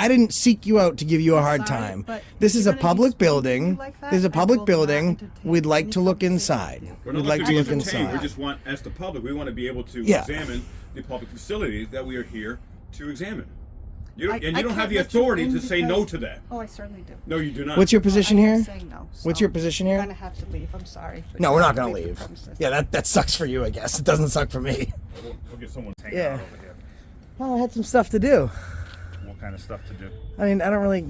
I didn't seek you out to give you a hard time. This is a public building. This is a public building. We'd like to look inside. We'd like to look inside. We just want, as the public, we want to be able to examine the public facility that we are here to examine. You don't have the authority to say no to that. Oh, I certainly do. No, you do not. What's your position I'm here? saying no, What's so your position here? You're gonna have to leave. I'm sorry. No, we're not gonna leave. Yeah, that sucks for you, I guess. It doesn't suck for me. We'll get someone hanging Yeah. out over here. Well, I had some stuff to do. What kind of stuff to do? I mean, I don't really.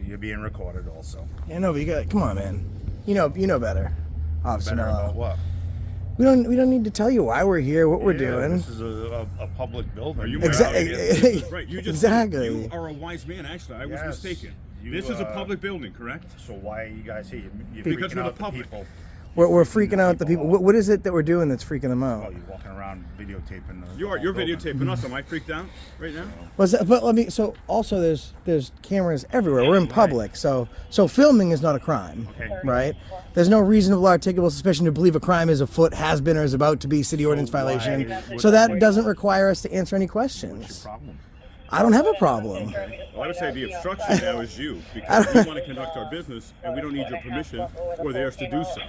You're being recorded also. Yeah, no, but you got. Come on, man. You know better. Officer Better Mello. about what? We don't need to tell you why we're here, what we're doing. This is a public building. Are you Exactly. right. Exactly. You are a wise man. Actually, I was mistaken. This is a public building, correct? So why are you guys here? You're Because freaking we're the out the public. people. We're freaking out the people. What is it that we're doing that's freaking them out? Oh, you're walking around videotaping the You're whole building. videotaping us. Am I freaked out right now? But let me. So also, there's cameras everywhere. We're in public, so filming is not a crime, right? There's no reasonable articulable suspicion to believe a crime is afoot, has been, or is about to be city ordinance violation. So that doesn't require us to answer any questions. Problem. I don't have a problem. Well, I would say the obstruction now is you, because we want to conduct our business, and we don't need your permission or theirs to do so.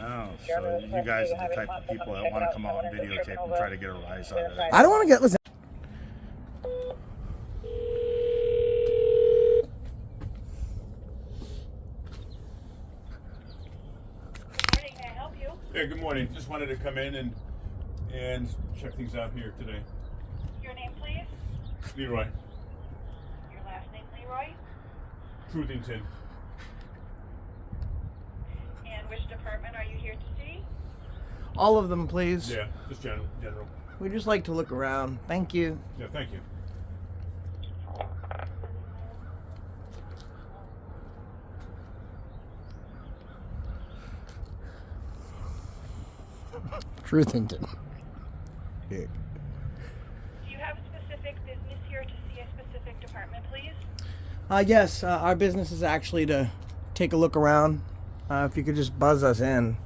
Oh, so you guys are the type of people that want to come out and videotape and try to get a rise out of it. I don't want to get. Listen. Morning, may I help you? Yeah, good morning. Just wanted to come in and check things out here today. Your name, please? Leroy, Your last name, Leroy? Truthington. And which department are you here to see? All of them, please. Yeah, just general. We just like to look around. Thank you. Yeah, thank you. Truthington. Do you have specific business here to see a specific department, please? Yes, our business is actually to take a look around. If you could just buzz us in.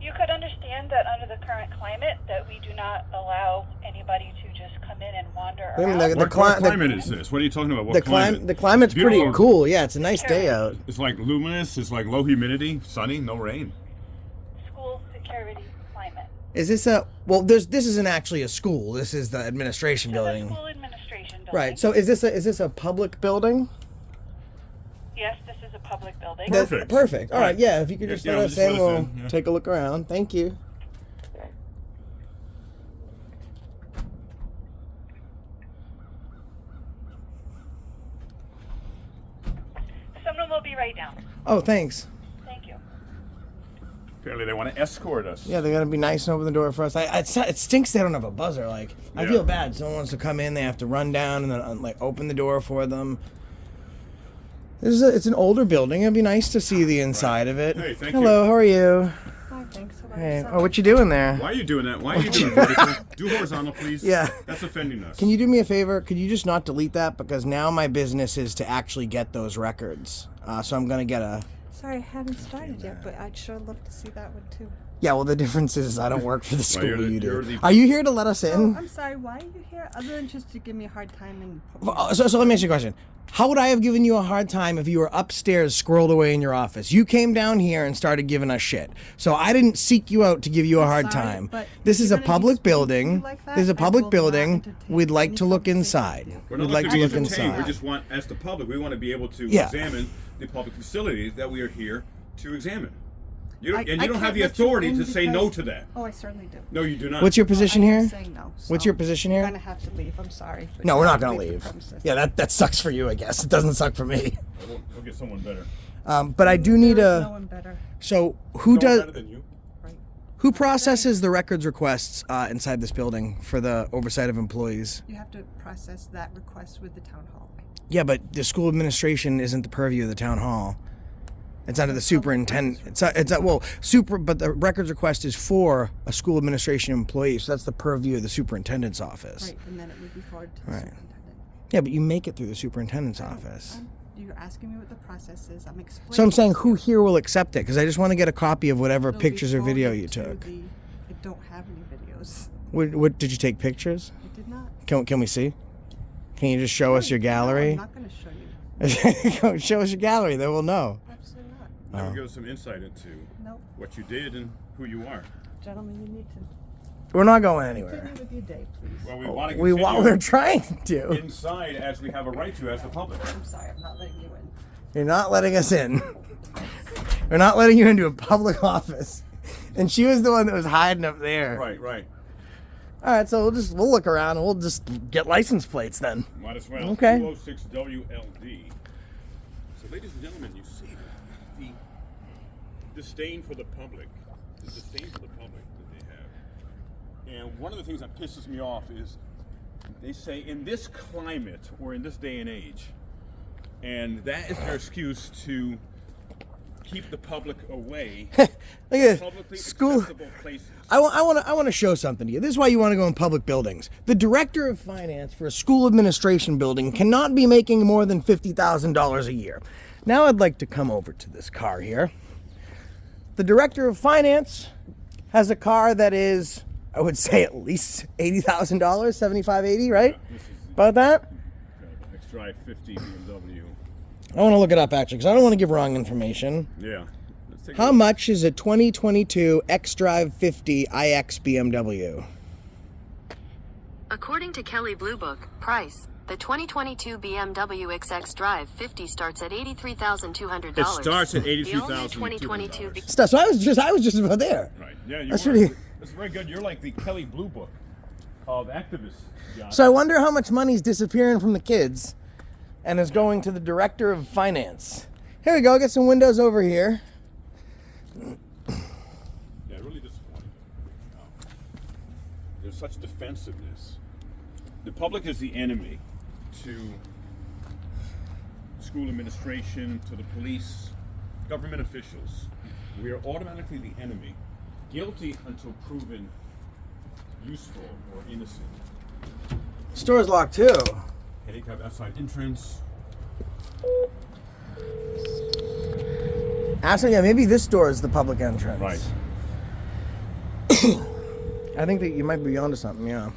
You could understand that under the current climate that we do not allow anybody to just come in and wander Wait a around. minute, What climate is this? What are you talking about? What climate? The climate's pretty Beautiful. cool. Yeah, it's a nice day out. It's like luminous. It's like low humidity, sunny, no rain. School security climate. Is this a this isn't actually a school. This is the administration This is a building. school administration building. Right. So is this a public building? Yes, this is a public building. Perfect. Perfect. All right. Yeah. If you could just Yeah, let we'll us just in, let us we'll in, yeah. take a look around. Thank you. Someone will be right down. Oh, thanks. Thank you. Apparently, they want to escort us. Yeah, they're gonna be nice and open the door for us. It stinks they don't have a buzzer. Like, I feel bad. Someone wants to come in, they have to run down and then like open the door for them. It's an older building. It'd be nice to see the inside of it. Hey, thank Hello, how are you? Hi, thanks. How about Hey, yourself? oh, what you doing there? Why are you doing that? Why are you doing vertical? Do horizontal, please. Yeah. That's offending us. Can you do me a favor? Could you just not delete that? Because now my business is to actually get those records. So I'm gonna get a. Sorry, I haven't started yet, but I'd sure love to see that one too. Yeah, well, the difference is I don't work for the school. you're the- You do. you're the- Are you here to let us Oh, in? I'm sorry. Why are you here? Other than just to give me a hard time and. So let me ask you a question. How would I have given you a hard time if you were upstairs squirreled away in your office? You came down here and started giving us shit. So I didn't seek you out to give you a hard sorry, time. but This if is you're a gonna be public speaking to me building. like that, This is a I public will not building. entertain We'd like any to look conversation inside. with you. We're We'd not like to looking look be entertained. We inside. just want, as the public, we want to be able to Yeah. examine the public facility that we are here to examine. You I don't, and you don't can't have the let you authority in to say no because- to that. Oh, I certainly do. No, you do not. What's your position I am here? saying no, What's so your position You're here? gonna have to leave. I'm sorry. but No, you we're have not to gonna the leave. premises. Yeah, that sucks for you, I guess. It doesn't suck for me. We'll get someone better. But I do need There is a. no one better. So No who one does? better than you. Right. Who processes the records requests inside this building for the oversight of employees? You have to process that request with the town hall. Yeah, but the school administration isn't the purview of the town hall. It's under the superintendent. But the records request is for a school administration employee, so that's the purview of the superintendent's office. Right, and then it would be forwarded to the Right. superintendent. Yeah, but you make it through the superintendent's office. You're asking me what the process is. I'm explaining. So I'm saying it to who you. here will accept it? Because I just want to get a copy of whatever It'll be pictures or video forwarded you to took. I don't have any videos. What did you take pictures? I did not. Can we see? Can you just show us your I'm gallery? not going to show you. Go show us your gallery, then we'll know. Absolutely not. That would give us some insight into Nope. what you did and who you are. Gentlemen, you need to We're not going anywhere. continue with your day, please. Well, we want to We're continue trying to. inside as we have a right to as the public. I'm sorry, I'm not letting you in. You're not letting us in. We're not letting you into a public office. And she was the one that was hiding up there. Right. All right, so we'll look around and we'll just get license plates then. Might as well. Okay. 206 WLD. So, ladies and gentlemen, you see the disdain for the public. The disdain for the public that they have. And one of the things that pisses me off is they say in this climate or in this day and age, and that is their excuse to keep the public away Look from at publicly school. accessible places. I want to show something to you. This is why you want to go in public buildings. The director of finance for a school administration building cannot be making more than $50,000 a year. Now I'd like to come over to this car here. The director of finance has a car that is, I would say, at least $80,000, 75, 80, right? This is About that? X-Drive 50 BMW. I want to look it up actually, because I don't want to give wrong information. Yeah. Let's take a How look. much is a 2022 X-Drive 50 iX BMW? According to Kelley Blue Book, price, the 2022 BMW XX Drive 50 starts at $83,200. It starts at The only $83,200. 2022 So I was just about there. Right. Yeah, That's are. pretty- That's very good. You're like the Kelley Blue Book of activists. John. So I wonder how much money is disappearing from the kids and is going to the director of finance. Here we go, get some windows over here. Yeah, really disappointing. There's such defensiveness. The public is the enemy to school administration, to the police, government officials. We are automatically the enemy, guilty until proven useful or innocent. Store's locked too. Handicap outside entrance. Actually, yeah, maybe this door is the public entrance. Right. I think that you might be onto something, yeah.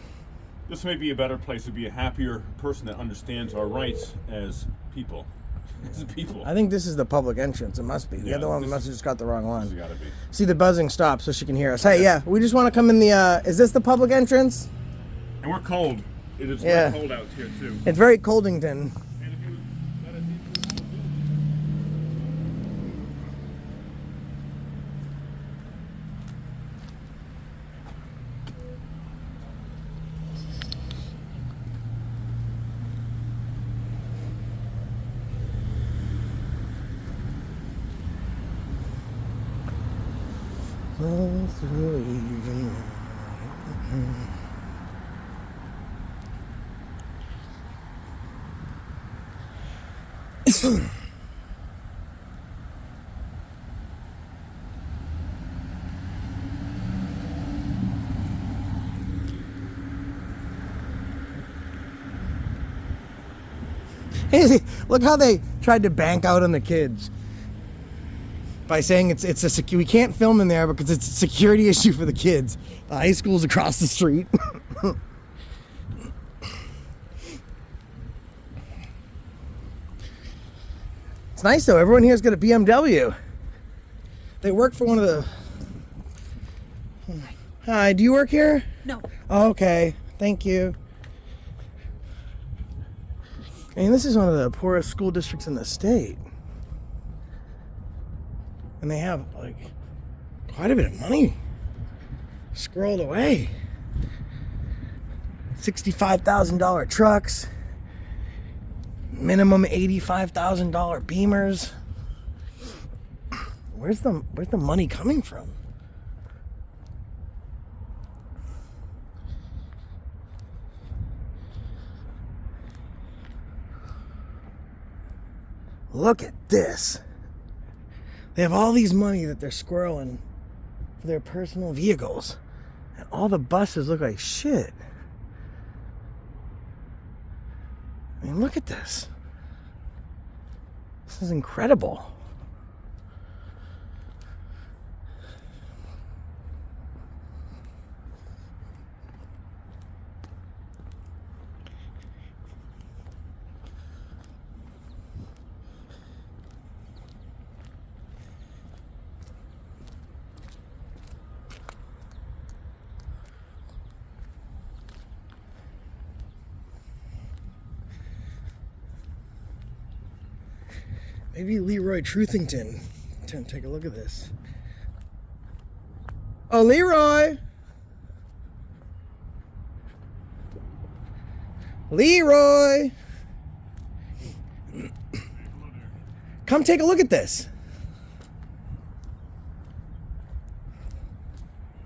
This may be a better place to be a happier person that understands our rights as people. As people. I think this is the public entrance. It must be. The Yeah, other one this must have just got the wrong This has one. got to be. See, the buzzing stopped so she can hear us. Hey, yeah, we just want to come in the, is this the public entrance? And we're cold. It is Yeah. very cold out here too. It's very Coldington. And if you let us into Hey, see, look how they tried to bank out on the kids by saying we can't film in there because it's a security issue for the kids. The high school's across the street. It's nice though. Everyone here's got a BMW. They work for one of the. Hi, do you work here? No. Oh, okay, thank you. I mean, this is one of the poorest school districts in the state. And they have, like, quite a bit of money squirreled away. $65,000 trucks, minimum $85,000 Beamers. Where's the money coming from? Look at this. They have all these money that they're squirreling for their personal vehicles. And all the buses look like shit. I mean, look at this. This is incredible. Maybe Leroy Truthington. Take a look at this. Oh, Leroy! Leroy! Come take a look at this.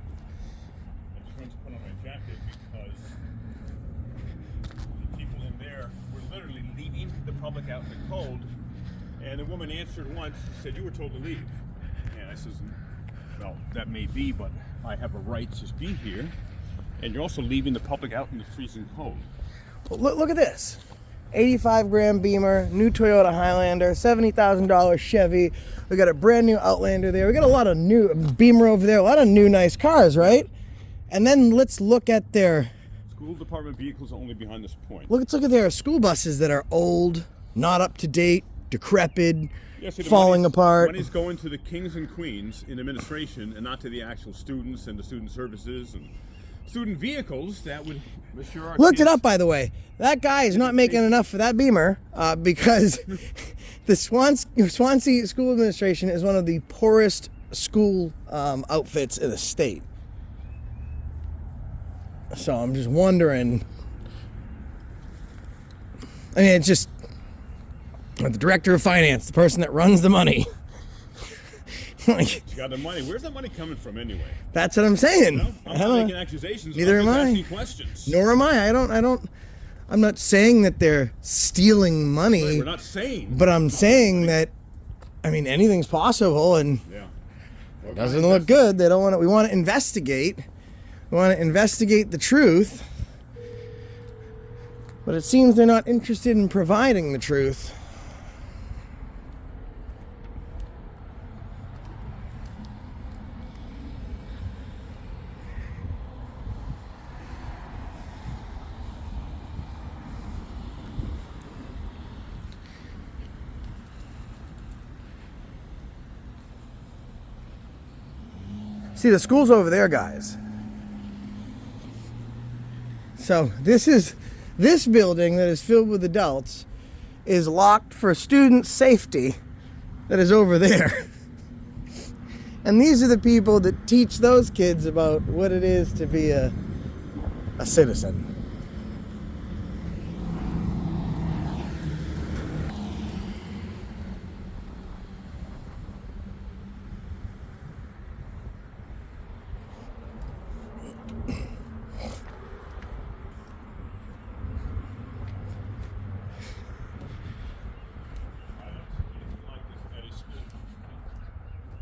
I just wanted to put on my jacket because the people in there were literally leaving the public out in the cold. And the woman answered once, said, "You were told to leave." And I says, "Well, that may be, but I have a right to be here. And you're also leaving the public out in the freezing cold." Well, look at this. 85 Grand Beamer, new Toyota Highlander, $70,000 Chevy. We got a brand new Outlander there. We got a lot of new Beamer over there, a lot of new nice cars, right? And then let's look at their School department vehicles are only behind this point. let's look at their school buses that are old, not up to date, decrepit, Yeah, see, the falling money's- apart. Money's going to the kings and queens in administration and not to the actual students and the student services and student vehicles that would assure our Looked it kids- up, by the way. That guy is not making enough for that Beamer because the Swansea School Administration is one of the poorest school outfits in the state. So I'm just wondering. I mean, it's just the director of finance, the person that runs the money. Like, You got the money. Where's that money coming from anyway? that's what I'm saying. No, I'm I not don't- making accusations. Neither I'm am just I. asking questions. Nor am I. I'm not saying that they're stealing money. We're not saying. But I'm saying that, I mean, anything's possible, and Yeah. Well, doesn't look good. They don't want to. We want to investigate. We want to investigate the truth. But it seems they're not interested in providing the truth. See, the school's over there, guys. So this building that is filled with adults is locked for student safety that is over there. And these are the people that teach those kids about what it is to be a citizen.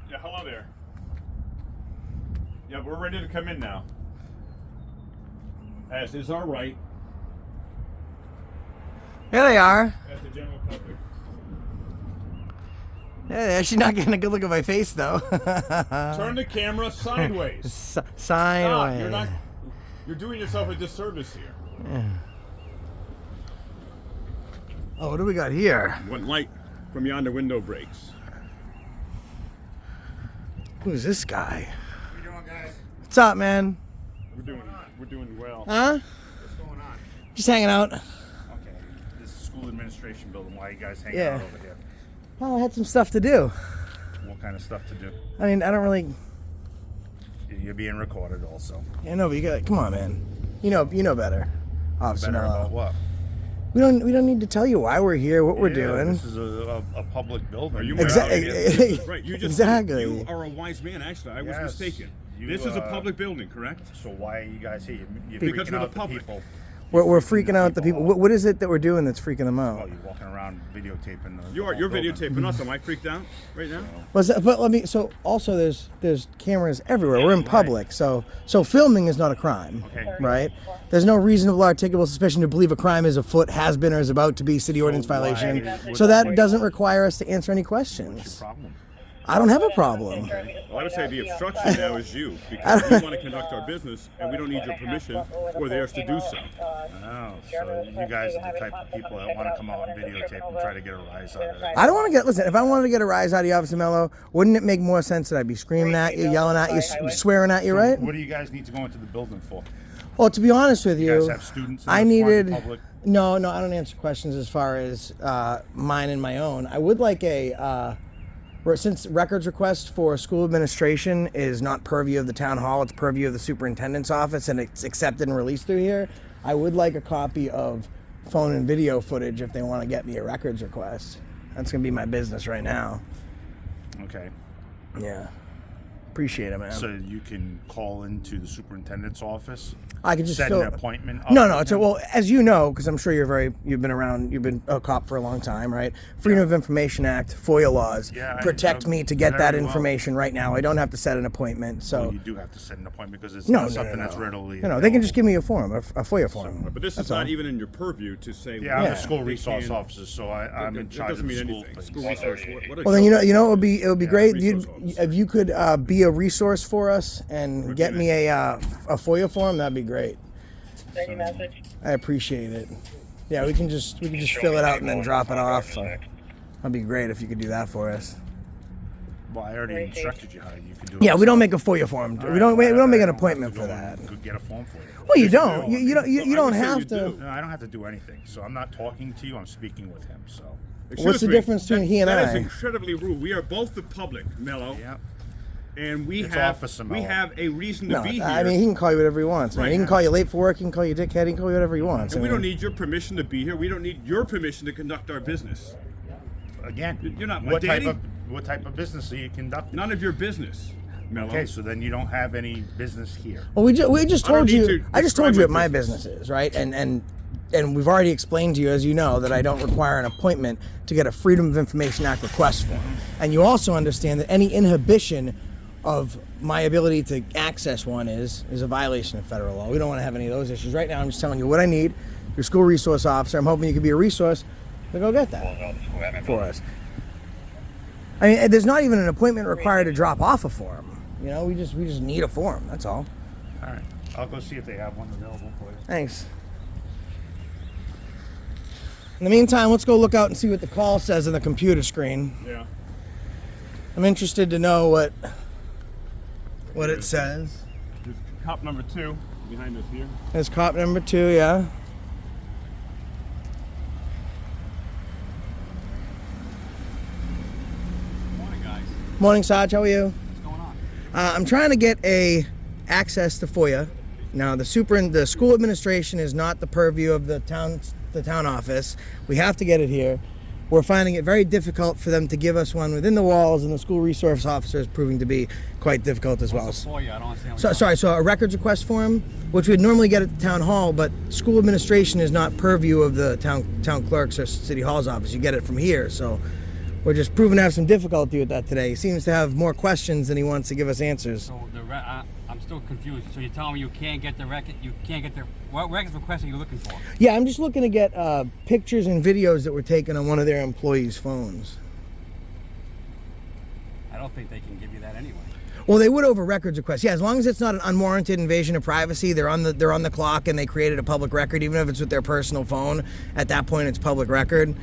Yeah, hello there. Yeah, we're ready to come in now. As is our right There they are. as the general public. Yeah, she's not getting a good look at my face, though. Turn the camera sideways. Stop. Sideways. You're doing yourself a disservice here. Oh, what do we got here? One light from yonder window breaks. Who's this guy? What you doing, guys? What's up, man? We're doing well. Huh? What's going on? Just hanging out. Okay, this is school administration building. Why are you guys hanging Yeah. out over here? Well, I had some stuff to do. What kind of stuff to do? I mean, I don't really. You're being recorded also. Yeah, no, but you got. Come on, man. You know better. Officer Better Mello. about what? We don't need to tell you why we're here, what we're Yeah, doing. This is a public building. Are you Exactly. Right. You just Exactly. You are a wise man. Actually, I was Yes. mistaken. You, This is a public building, correct? So why are you guys here? You're Because freaking we're the out the public. people. We're freaking out the people. What is it that we're doing that's freaking them Oh, out? you're walking around videotaping. You're videotaping us. Am I freaked out right now? But let me. So also, there's cameras everywhere. We're in public, so filming is not a crime, Okay. right? There's no reasonable articulable suspicion to believe a crime is afoot, has been, or is about to be city ordinance why- violation. what- So that doesn't require us to answer any questions. What's your problem? I don't have a problem. Well, I would say the obstruction now is you, because we want to conduct our business and we don't need your permission or theirs to do so. Oh, so you guys are the type of people that want to come out and videotape and try to get a rise out of it. I don't want to get. Listen, if I wanted to get a rise out of you, Officer Mello, wouldn't it make more sense that I'd be screaming at you, yelling at you, swearing at you, right? What do you guys need to go into the building for? Well, to be honest with You you, guys have students in I the needed. public. No, I don't answer questions as far as mine and my own. I would like since records request for school administration is not purview of the town hall, it's purview of the superintendent's office, and it's accepted and released through here. I would like a copy of phone and video footage if they want to get me a records request. That's gonna be my business right now. Okay. Yeah, appreciate it, man. So you can call into the superintendent's office. I could just set fill an appointment. No. with So, him? well, as you know, because I'm sure you've been a cop for a long time, right? Freedom of Information Act, FOIA laws Yeah, I protect know me to get that very well. information right now. I don't have to set an appointment. So, Well, you do have to set an appointment because it's no, not no, something no, that's no. readily. No, they can just give me a form, a FOIA form. But this That's is not all. even in your purview to say. Yeah, I'm Yeah. the school they resource can- officer, so I'm in It charge doesn't of the mean school anything. things. School resource. What a Well, then joke. it would be great resource officer. if you could be a resource for us and get me a FOIA form. That'd be great. I appreciate it. Yeah, we can just fill it out and then drop it off. So that'd be great if you could do that for us. Well, I already instructed you how you can do it. Yeah, we don't make a FOIA form. We don't make an appointment I for don't that. have to go get a form for you. Well, you don't. You don't. Well, You I don't would say have you to. do. No, I don't have to do anything. So I'm not talking to you. I'm speaking with him. So. Excuse What's the me, difference between he and That is I? incredibly rude. We are both the public, Mello, Yeah. and we It's have Officer we Mello. have a reason to No, be here. I mean he can call you whatever he wants. Man. Right. He can call you late for work. He can call you dickhead. He can call you whatever he wants. and I we mean, don't need your permission to be here. We don't need your permission to conduct our business. Again, You're not my what daddy. What type of business are you conducting? None of your business, Mello. Okay, so then you don't have any business here. Well, we just I don't told need you. to I just told describe you what my my business. business is, right? And we've already explained to you, as you know, that I don't require an appointment to get a Freedom of Information Act request form. And you also understand that any inhibition of my ability to access one is a violation of federal law. We don't want to have any of those issues. Right now, I'm just telling you what I need. Your school resource officer. I'm hoping you could be a resource to go get that for us. I mean, there's not even an appointment required to drop off a form. You know, we just need a form. That's all. All right, I'll go see if they have one available for you. Thanks. In the meantime, let's go look out and see what the call says on the computer screen. Yeah. I'm interested to know what it says. There's cop number 2 behind us here. There's cop number 2, yeah. Morning, guys. Morning, Sarge. How are you? What's going on? I'm trying to get access to FOIA. Now, the school administration is not the purview of the town office. We have to get it here. We're finding it very difficult for them to give us one within the walls, and the school resource officer is proving to be quite difficult as well. For you, I don't understand. So a records request form, which we'd normally get at the town hall, but school administration is not purview of the town clerk's or city hall's office. You get it from here, so we're just proving to have some difficulty with that today. He seems to have more questions than he wants to give us answers. So I'm still confused. So you're telling me you can't get the record? You can't get the what records request are you looking for? Yeah, I'm just looking to get pictures and videos that were taken on one of their employees' phones. I don't think they can give you that anyway. Well, they would over records requests. Yeah, as long as it's not an unwarranted invasion of privacy, they're on the clock and they created a public record, even if it's with their personal phone. At that point, it's public record.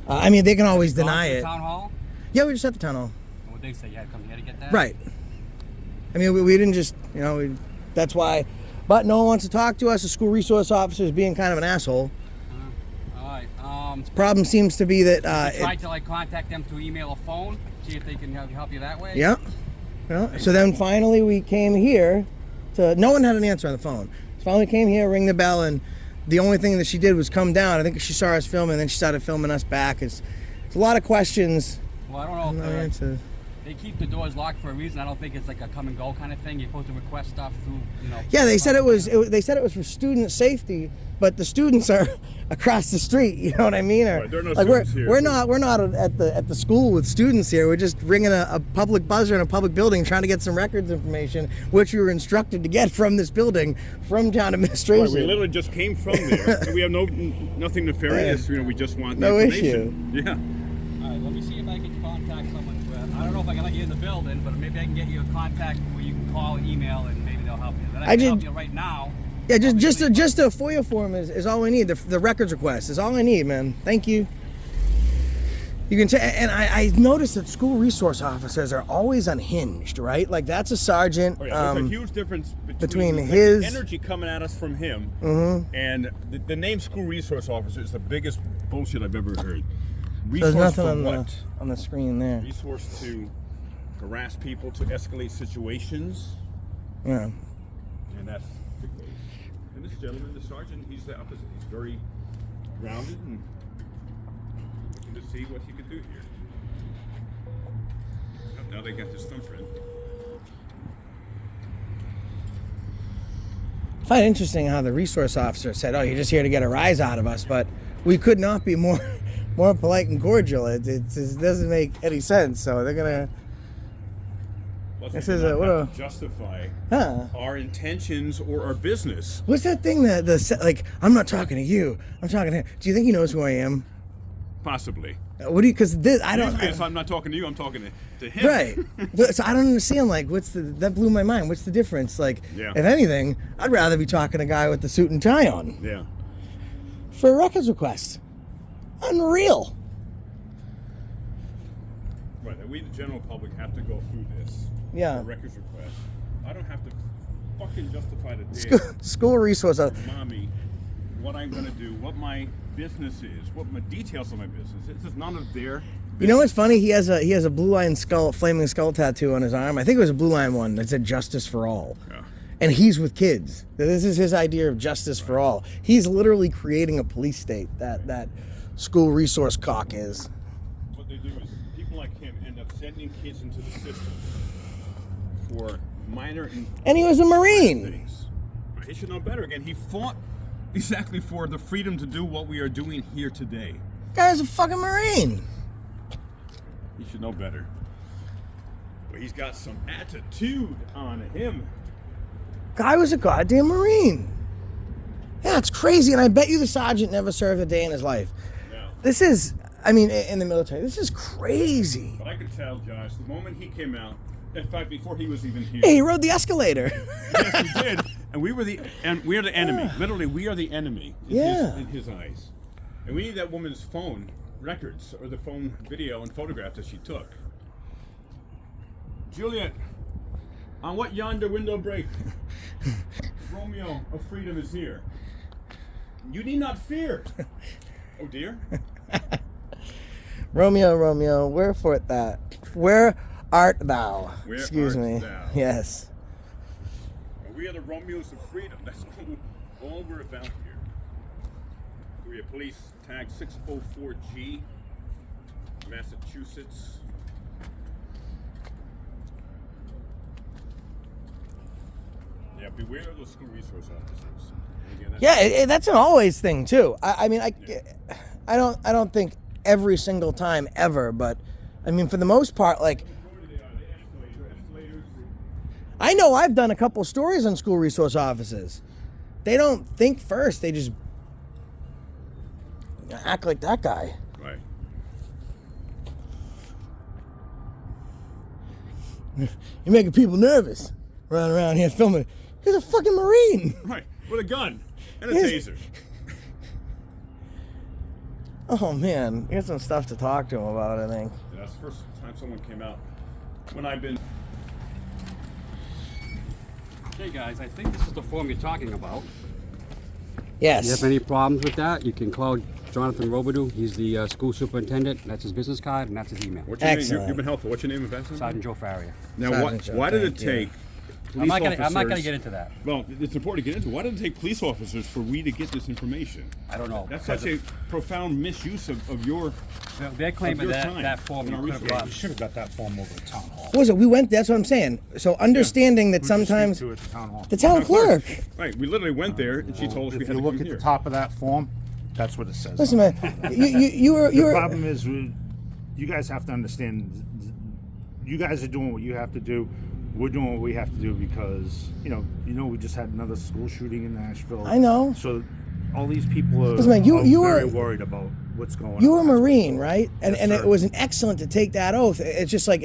I mean, they can always deny Gone to it. the town hall? Yeah, we just at the town hall. And what they say, you had to come here to get that? Right. I mean, we didn't just, that's why. But no one wants to talk to us. The school resource officer is being kind of an asshole. All right. Problem seems to be that. You tried to contact them to email a phone, see if they can help you that way. Yeah. Yeah. So then finally we came here to. No one had an answer on the phone. So finally came here, ring the bell, and the only thing that she did was come down. I think she saw us filming, and then she started filming us back. It's a lot of questions. Well, I don't know No if answers. they keep the doors locked for a reason. I don't think it's like a come and go kind of thing. You're supposed to request stuff through, Yeah, they said it was for student safety, but the students are across the street. You know what I mean? Or, Right, there are no like students here. we're not at the school with students here. We're just ringing a public buzzer in a public building, trying to get some records information, which we were instructed to get from this building from town administration. Right, we literally just came from there. So we have nothing nefarious. We just want the No information. Yeah. All right, let me see if I can contact someone. I don't know if I can let you in the building, but maybe I can get you a contact where you can call, email, and maybe they'll help you. Then I can help you right now. Yeah, just a FOIA form is all we need. The records request is all I need, man. Thank you. You can tell, and I noticed that school resource officers are always unhinged, right? Like that's a sergeant. Oh, yeah. There's a huge difference between the his energy coming at us from him and the name school resource officer is the biggest bullshit I've ever heard. Resource there's nothing for on what? on the screen there. Resource to harass people, to escalate situations, Yeah. and that's the case. And this gentleman, the sergeant, he's the opposite. He's very grounded and looking to see what he could do here. Oh, now they got this thumbprint. I find it interesting how the resource officer said, "Oh, you're just here to get a rise out of us," but we could not be more polite and cordial. It doesn't make any sense. So they're gonna. Plus, This we is do a- not what have a- to justify Huh. our intentions or our business. What's that thing that like? I'm not talking to you. I'm talking to him. Do you think he knows who I am? Possibly. What do you? Because I don't. Usually, if I'm not talking to you, I'm talking to him. Right. But- so I don't understand. Like, that blew my mind. What's the difference? Like, Yeah. if anything, I'd rather be talking to a guy with the suit and tie on Yeah. for a records request. Unreal. Right. And we, the general public, have to go through this. Yeah. For records request. I don't have to fucking justify to School resource. mommy what I'm going to do, what my business is, what my details of my business. It's just none of their business. You know what's funny? He has a blue line skull, flaming skull tattoo on his arm. I think it was a blue line one that said "Justice for All." Yeah. And he's with kids. This is his idea of justice for all. He's literally creating a police state. That school resource cock is. What they do is people like him end up sending kids into the system for minor And he was a Marine. things. He should know better. Again, he fought exactly for the freedom to do what we are doing here today. Guy's a fucking Marine. He should know better. But he's got some attitude on him. Guy was a goddamn Marine. Yeah, it's crazy. And I bet you the sergeant never served a day in his life. Yeah. This is, I mean, in the military, this is crazy. But I could tell, Josh, the moment he came out, in fact, before he was even here. Hey, he rode the escalator. Yes, we did. And we are the enemy. Literally, we are the enemy in his eyes. And we need that woman's phone records or the phone video and photographs that she took. Juliet, on what yonder window break? Romeo of freedom is here. You need not fear. Oh dear. Romeo, Romeo, wherefore that? Where art thou? Where Excuse art me. thou? Yes. We are the Romeos of freedom. That's all we're about here. We are police tag 604G, Massachusetts. Yeah, beware of those school resource officers. Again, Yeah, that's an always thing too. I mean, I don't think every single time ever, but I mean, for the most part, like, I know I've done a couple stories on school resource officers. They don't think first; they just act like that guy. Right. You're making people nervous. Running around here filming. He's a fucking Marine. Right. With a gun and a Yes. taser. Oh man, here's some stuff to talk to him about. I think. Yeah, that's the first time someone came out. When I've been. Hey guys, I think this is the form you're talking about. Yes. If you have any problems with that, you can call Jonathan Robidoux. He's the school superintendent. That's his business card, and that's his email. What's your name? Excellent. You've been helpful. What's your name, Ambassador? Sergeant Joe Farrier. Now, Sergeant Joe, why did it thank you. take I'm not police gonna officers? get into that. Well, it's important to get into. Why did it take police officers for we to get this information? I don't know. That's such a profound misuse of your. They're claiming your that time that form and you our could have resources. brought. You should have got that form over at town hall. What was it? We went. That's what I'm saying. So understanding that Who'd you speak sometimes to at the town hall? the town clerk. Right, we literally went there and she told us we If had you to look come at here. the top of that form, that's what it says. Listen, man. You were. The problem is, you guys have to understand. You guys are doing what you have to do. We're doing what we have to do because we just had another school shooting in Nashville. I know. So all these people are, Listen, man, you very were- worried about what's going on. You were a Marine, right? And Yes, and it sir. was an excellent to take that oath. It's just like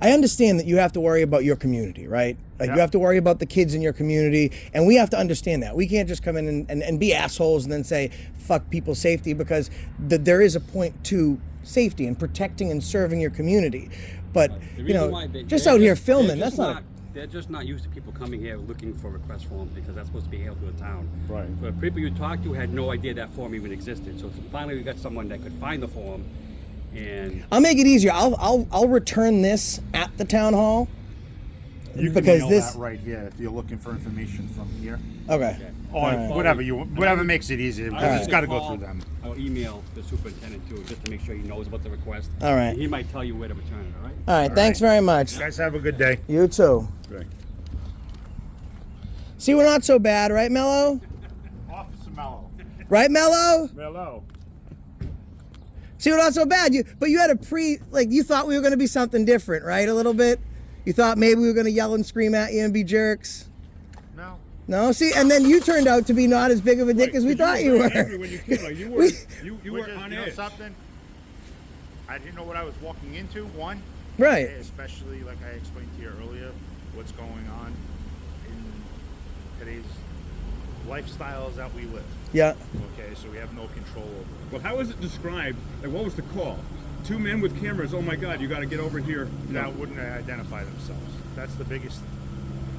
I understand that you have to worry about your community, right? Like you Yeah. have to worry about the kids in your community, and we have to understand that. We can't just come in and be assholes and then say fuck people's safety, because there is a point to safety and protecting and serving your community. But The you reason know, why just they're out here just- filming, they're that's just not. They're just not used to people coming here looking for request forms because that's supposed to be handled through the town. Right. But people you talked to had no idea that form even existed. So finally we got someone that could find the form, and I'll make it easier. I'll return this at the town hall. You can Because mail this- that right here if you're looking for information from here. Okay. Or Alright. whatever makes it easier, because it's got to go through them. I'll email the superintendent too, just to make sure he knows about the request. All right. And he might tell you where to return it. All right. All right. Thanks very much. You guys have a good day. You too. Right. See, we're not so bad, right, Mello? Officer Mello. Right, Mello? Hello. See, we're not so bad. But you had you thought we were going to be something different, right? A little bit. You thought maybe we were going to yell and scream at you and be jerks. No. No, see, and then you turned out to be not as big of a dick as we thought you were. Angry when you came, like, you were, you were on You know edge. something? I didn't know what I was walking into, one. Right. Especially, like I explained to you earlier, what's going on in today's lifestyles that we live. Yeah. Okay, so we have no control over it. Well, how was it described? Like, what was the call? Two men with cameras. Oh my God! You got to get over here. That wouldn't identify themselves. That's the biggest.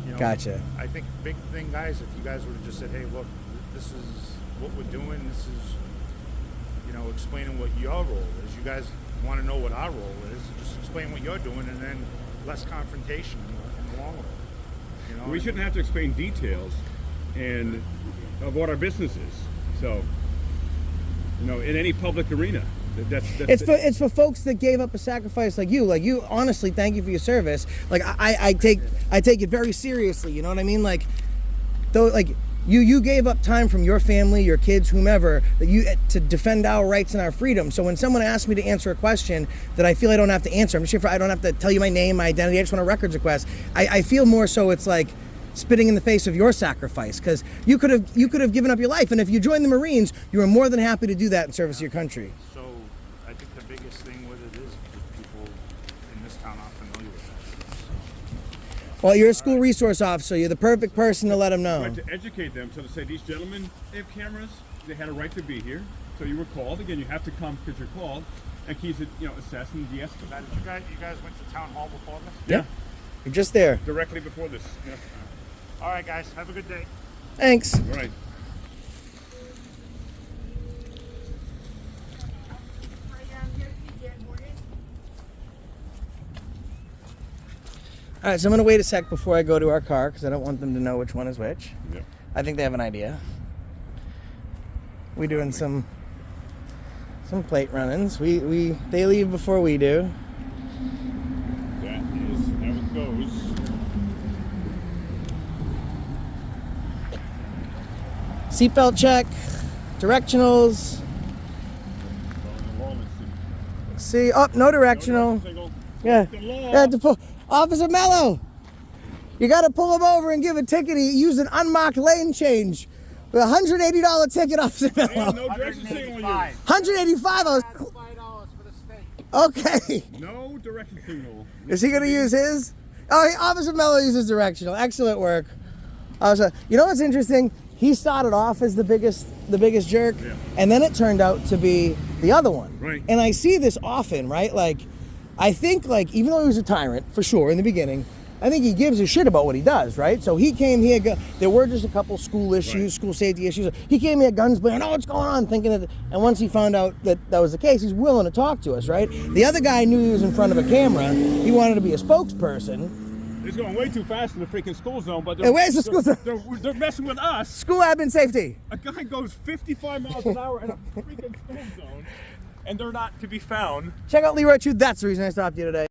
You know, Gotcha. I think big thing, guys. If you guys would have just said, "Hey, look, this is what we're doing. This is, explaining what your role is. You guys want to know what our role is. Just explain what you're doing, and then less confrontation in the long run." You know, We shouldn't have to explain details and of what our business is. So, in any public arena, that's It's for folks that gave up a sacrifice like you. Like you, honestly, thank you for your service. Like I take it very seriously. You know what I mean? Like, though, like you gave up time from your family, your kids, whomever, to defend our rights and our freedom. So when someone asks me to answer a question that I feel I don't have to answer, I'm sure I don't have to tell you my name, my identity. I just want a records request. I feel more so it's like spitting in the face of your sacrifice, because you could have given up your life, and if you joined the Marines, you were more than happy to do that in service of your country. So I think the biggest thing with it is that people in this town aren't familiar with that. Well, you're a school resource officer. You're the perfect person to let them know. Right, to educate them, so to say, these gentlemen, they have cameras. They had a right to be here. So you were called. Again, you have to come because you're called, and keep it, assess and de-escalate. Now, you guys went to town hall before this? Yeah. You're just there. Directly before this. Yeah. All right, guys. Have a good day. Thanks. All right. All right, so I'm going to wait a sec before I go to our car because I don't want them to know which one is which. Yeah. I think they have an idea. We're doing some plate run-ins. They leave before we do. That is how it goes. Seatbelt check, directionals. See, oh, no directional. Yeah. Yeah, to pull. Officer Mello, you got to pull him over and give a ticket. He used an unmarked lane change. With a $180 ticket, Officer Mello. No direction signal. $185. $5 for the state. Okay. No direction signal. Is he going to use his? Oh, Officer Mello uses directional. Excellent work. You know what's interesting? He started off as the biggest jerk, Yeah. and then it turned out to be the other one. Right. And I see this often, right? Like, I think, like, even though he was a tyrant, for sure, in the beginning, I think he gives a shit about what he does, right? So he came here, there were just a couple school issues, Right. school safety issues. He came here guns blazing, oh, what's going on? Thinking that, and once he found out that that was the case, he's willing to talk to us, right? The other guy knew he was in front of a camera. He wanted to be a spokesperson. He's going way too fast in the freaking school zone, but Hey, where's the school zone? They're messing with us. School admin safety. A guy goes 55 miles an hour in a freaking school zone, and they're not to be found. Check out Leroy Chu. That's the reason I stopped you today.